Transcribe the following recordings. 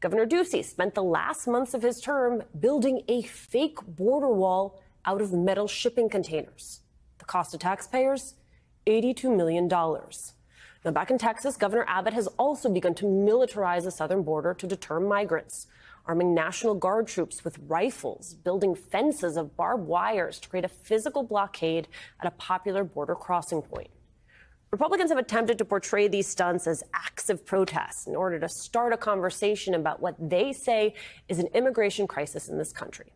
Governor Ducey spent the last months of his term building a fake border wall out of metal shipping containers. The cost to taxpayers, $82 million. Now, back in Texas, Governor Abbott has also begun to militarize the southern border to deter migrants, arming National Guard troops with rifles, building fences of barbed wires to create a physical blockade at a popular border crossing point. Republicans have attempted to portray these stunts as acts of protest in order to start a conversation about what they say is an immigration crisis in this country.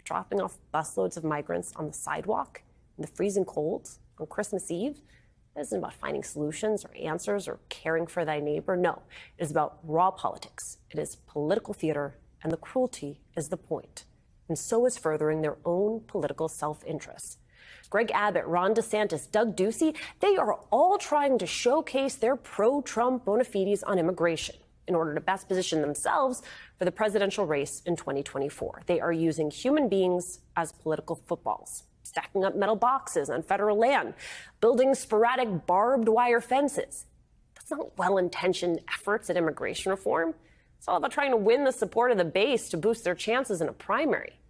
Dropping off busloads of migrants on the sidewalk in the freezing cold on Christmas Eve isn't about finding solutions or answers or caring for thy neighbor. No, it is about raw politics. It is political theater, and the cruelty is the point. And so is furthering their own political self-interest. Greg Abbott, Ron DeSantis, Doug Ducey, they are all trying to showcase their pro-Trump bona fides on immigration in order to best position themselves for the presidential race in 2024. They are using human beings as political footballs, stacking up metal boxes on federal land, building sporadic barbed wire fences. That's not well-intentioned efforts at immigration reform. It's all about trying to win the support of the base to boost their chances in a primary.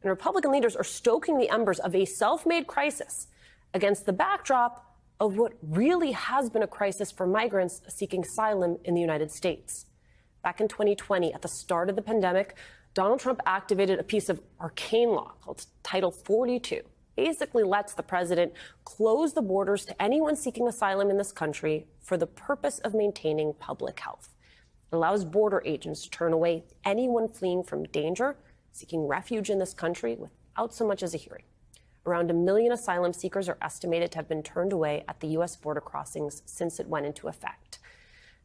And Republican leaders are stoking the embers of a self-made crisis against the backdrop of what really has been a crisis for migrants seeking asylum in the United States. Back in 2020, at the start of the pandemic, Donald Trump activated a piece of arcane law called Title 42. Basically lets the president close the borders to anyone seeking asylum in this country for the purpose of maintaining public health. It allows border agents to turn away anyone fleeing from danger, seeking refuge in this country without so much as a hearing. Around 1 million asylum seekers are estimated to have been turned away at the U.S. border crossings since it went into effect.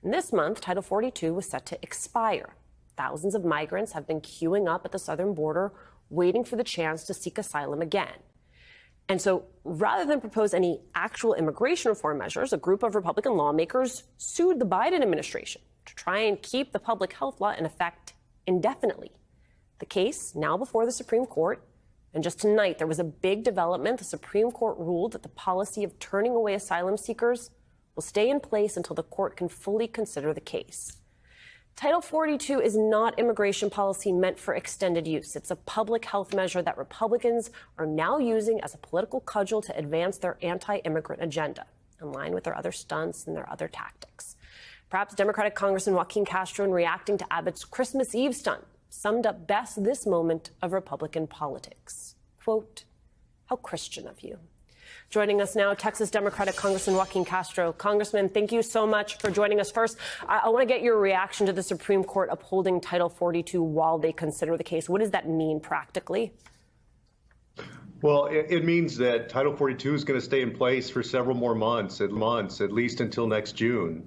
And this month, Title 42 was set to expire. Thousands of migrants have been queuing up at the southern border, waiting for the chance to seek asylum again. And so rather than propose any actual immigration reform measures, a group of Republican lawmakers sued the Biden administration to try and keep the public health law in effect indefinitely. The case now before the Supreme Court. And just tonight, there was a big development. The Supreme Court ruled that the policy of turning away asylum seekers will stay in place until the court can fully consider the case. Title 42 is not immigration policy meant for extended use. It's a public health measure that Republicans are now using as a political cudgel to advance their anti-immigrant agenda, in line with their other stunts and their other tactics. Perhaps Democratic Congressman Joaquin Castro, in reacting to Abbott's Christmas Eve stunt, summed up best this moment of Republican politics. Quote, "How Christian of you." Joining us now, Texas Democratic Congressman Joaquin Castro. Congressman, thank you so much for joining us. First, I want to get your reaction to the Supreme Court upholding Title 42 while they consider the case. What does that mean practically? Well, it means that Title 42 is going to stay in place for several more months, at least until next June.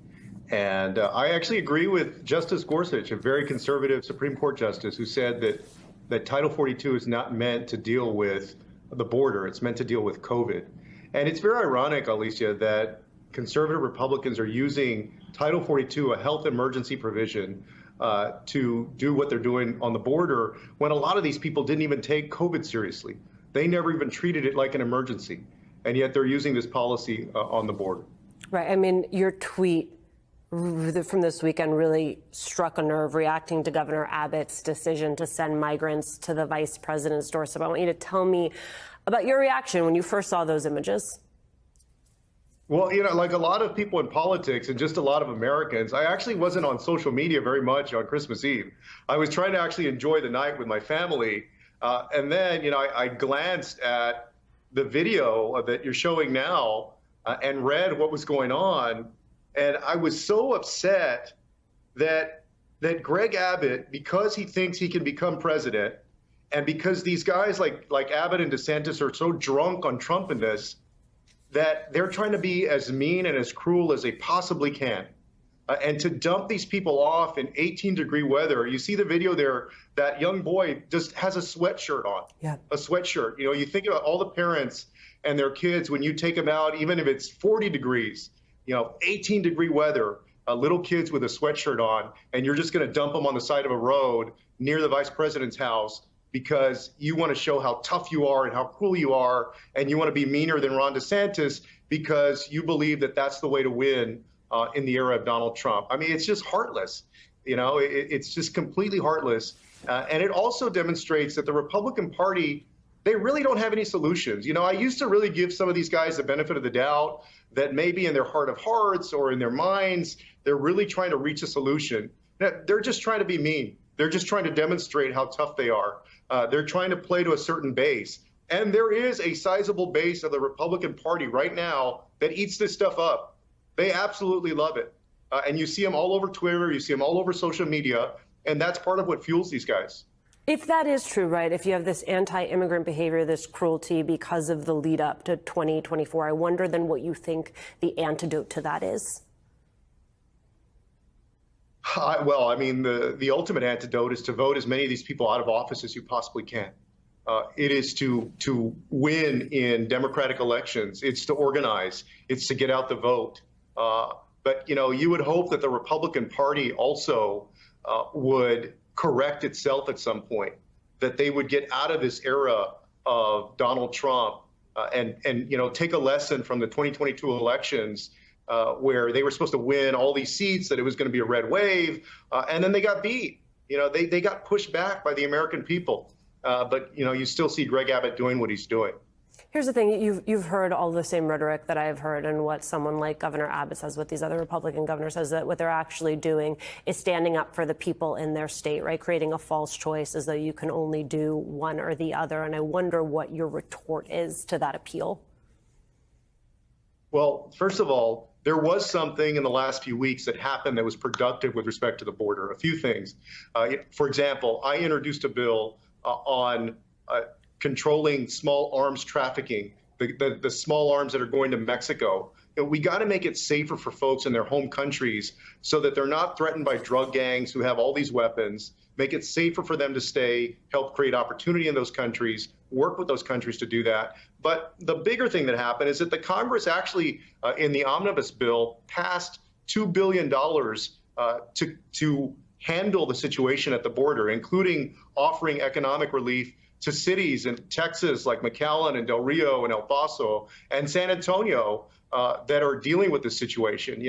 And I actually agree with Justice Gorsuch, a very conservative Supreme Court justice, who said that Title 42 is not meant to deal with the border. It's meant to deal with COVID. And it's very ironic, Alicia, that conservative Republicans are using Title 42, a health emergency provision, to do what they're doing on the border when a lot of these people didn't even take COVID seriously. They never even treated it like an emergency. And yet they're using this policy on the border. Right. I mean, your tweet from this weekend really struck a nerve, reacting to Governor Abbott's decision to send migrants to the vice president's doorstep. I want you to tell me about your reaction when you first saw those images. Well, like a lot of people in politics and just a lot of Americans, I actually wasn't on social media very much on Christmas Eve. I was trying to actually enjoy the night with my family. And then, I glanced at the video that you're showing now and read what was going on. And I was so upset that Greg Abbott, because he thinks he can become president, and because these guys like Abbott and DeSantis are so drunk on Trumpiness, that they're trying to be as mean and as cruel as they possibly can. And to dump these people off in 18-degree weather. You see the video there, that young boy just has a sweatshirt on, a sweatshirt. You think about all the parents and their kids when you take them out, even if it's 40 degrees, 18-degree weather, little kids with a sweatshirt on, and you're just going to dump them on the side of a road near the vice president's house because you want to show how tough you are and how cruel you are, and you want to be meaner than Ron DeSantis because you believe that that's the way to win in the era of Donald Trump. I mean, it's just heartless. It's just completely heartless. And it also demonstrates that the Republican Party, they really don't have any solutions. I used to really give some of these guys the benefit of the doubt that maybe in their heart of hearts or in their minds, they're really trying to reach a solution. They're just trying to be mean. They're just trying to demonstrate how tough they are. They're trying to play to a certain base. And there is a sizable base of the Republican Party right now that eats this stuff up. They absolutely love it. And you see them all over Twitter, you see them all over social media, and that's part of what fuels these guys. If that is true, right, if you have this anti-immigrant behavior, this cruelty because of the lead up to 2024, I wonder then what you think the antidote to that is. The ultimate antidote is to vote as many of these people out of office as you possibly can. It is to win in democratic elections. It's to organize. It's to get out the vote. But you would hope that the Republican Party also would correct itself at some point, that they would get out of this era of Donald Trump and take a lesson from the 2022 elections where they were supposed to win all these seats, that it was going to be a red wave, and then they got beat. They got pushed back by the American people. But you still see Greg Abbott doing what he's doing. Here's the thing. You've heard all the same rhetoric that I've heard, and what someone like Governor Abbott says, what these other Republican governors says, that what they're actually doing is standing up for the people in their state, right? Creating a false choice as though you can only do one or the other. And I wonder what your retort is to that appeal. Well, first of all, there was something in the last few weeks that happened that was productive with respect to the border. A few things. For example, I introduced a bill on controlling small arms trafficking, the small arms that are going to Mexico. We got to make it safer for folks in their home countries so that they're not threatened by drug gangs who have all these weapons. Make it safer for them to stay, help create opportunity in those countries, work with those countries to do that. But the bigger thing that happened is that the Congress actually, in the omnibus bill, passed $2 billion to handle the situation at the border, including offering economic relief to cities in Texas like McAllen and Del Rio and El Paso and San Antonio that are dealing with this situation.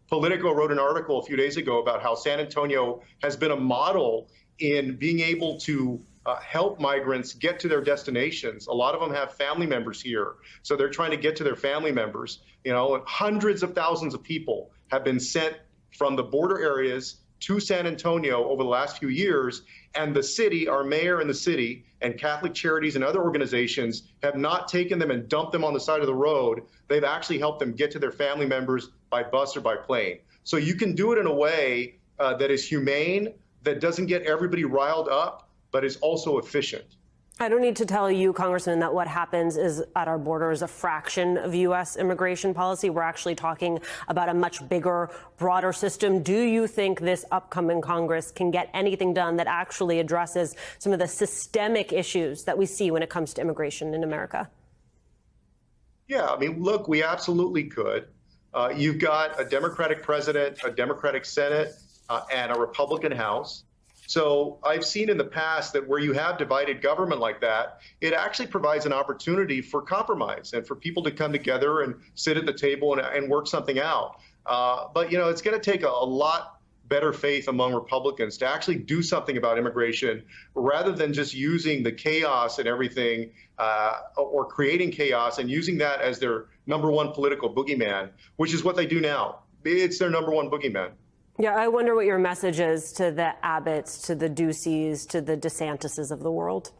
Politico wrote an article a few days ago about how San Antonio has been a model in being able to help migrants get to their destinations. A lot of them have family members here, so they're trying to get to their family members. Hundreds of thousands of people have been sent from the border areas to San Antonio over the last few years, and the city, our mayor and the city, and Catholic Charities and other organizations have not taken them and dumped them on the side of the road. They've actually helped them get to their family members by bus or by plane. So you can do it in a way that is humane, that doesn't get everybody riled up, but is also efficient. I don't need to tell you, Congressman, that what happens is at our border is a fraction of U.S. immigration policy. We're actually talking about a much bigger, broader system. Do you think this upcoming Congress can get anything done that actually addresses some of the systemic issues that we see when it comes to immigration in America? Yeah, look, we absolutely could. You've got a Democratic president, a Democratic Senate, and a Republican House. So I've seen in the past that where you have divided government like that, it actually provides an opportunity for compromise and for people to come together and sit at the table and work something out. But, it's going to take a lot better faith among Republicans to actually do something about immigration rather than just using the chaos and everything or creating chaos and using that as their number one political boogeyman, which is what they do now. It's their number one boogeyman. Yeah, I wonder what your message is to the Abbotts, to the Duceys, to the DeSantises of the world.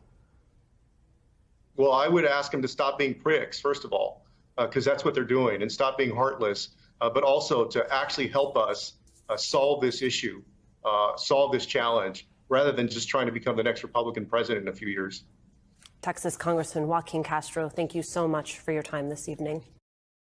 Well, I would ask them to stop being pricks, first of all, because that's what they're doing, and stop being heartless, but also to actually help us solve this issue, solve this challenge, rather than just trying to become the next Republican president in a few years. Texas Congressman Joaquin Castro, thank you so much for your time this evening.